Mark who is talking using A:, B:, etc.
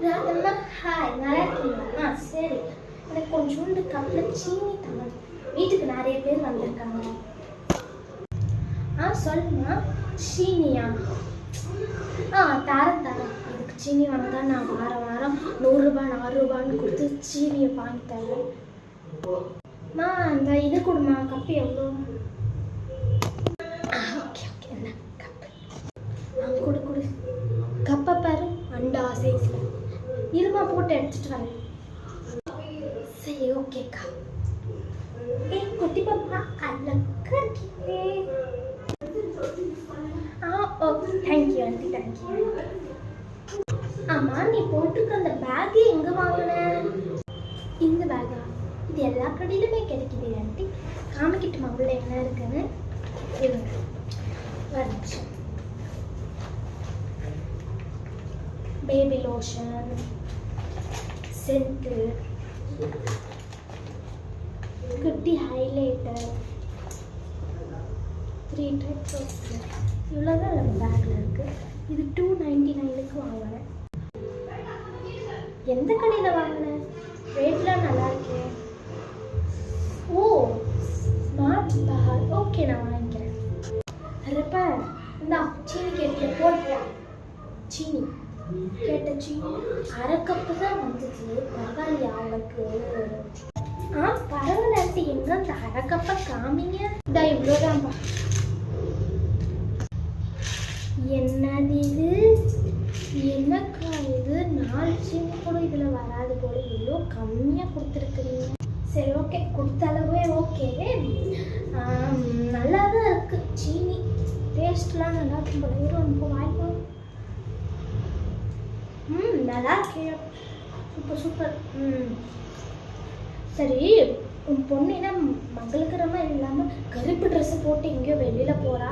A: Radhamma hi, நல்லா இருக்கீங்களா? சரி, எனக்கு கொஞ்சோண்டு கப்பில் சீனி தாங்க. வீட்டுக்கு நிறைய பேர் வந்திருக்காங்க. சொல்லுமா. சீனியா? தரேன். இதுக்கு சீனி வாங்க நான் வாரம் வாரம் 100 ரூபாய் 4 ரூபான்னு கொடுத்து சீனியை வாங்கி தரேன். இந்த இது கொடுமா. கப்பு எவ்வளோ? ஓகே என்ன கப்பு கொடு. கப்பை பாரு, அண்டா சைஸில். இருமா, போட்டு எடுத்துட்டு வரேன். சரி, ஓகேக்கா. குட்டி பாப்பா அழகா இருக்கீங்களே. Okay, thank you aunty, thank you. ஆமாம், நீ போட்டிருக்க அந்த பேக்கு எங்கே வாங்கின? இந்த பேக்கா? இது எல்லா கடையிலுமே கிடைக்குது ஆண்டி. காமிக்கிட்டுமா உள்ள என்ன இருக்குன்னு? வந்துச்சு. பேபி லோஷன், சென்ட்டு, குட்டி ஹைலைட்டர், 3 டைப்ஸ் ஆஃப் இவ்வளோதான் நம்ம பேக்கில் இருக்குது. இது 299க்கு வாங்கினேன். எந்த கடையில் வாங்கினேன்? ரேட்லாம் நல்லா இருக்கே. ஓ, ஸ்மார்ட் பஹார். ஓகே, நான் வாங்கிக்கிறேன். ரிப்பேர் இந்த சீனி கேட்டிய போட்டா. சீனி கேட்ட சீனி 1/2 கப்பு தான் வந்தது. பரவாயில்லையா அவங்களுக்கு? பரவாயில்லாட்டி எங்க அந்த 1/2 கப்பை காமிங்க. இதா இவ்வளோதான்ப்பா. என்னது இது? என்னக்கா இது? 4 சீனி கூட இதில் வராது போல. இவ்வளோ கம்மியாக கொடுத்துருக்குறீங்க. சரி, ஓகே, கொடுத்த அளவே ஓகே. நல்லா தான் இருக்குது சீனி. டேஸ்ட்லாம் நல்லா இருக்கும் போல. ரொம்ப வாய்ப்பு. நல்லா இருக்கே. சூப்பர். சரி, உன் பொண்ணு என்ன மகளுக்கிறமா இல்லாமல் கருப்பு ட்ரெஸ்ஸு போட்டு எங்கேயோ வெளியில் போகிறா?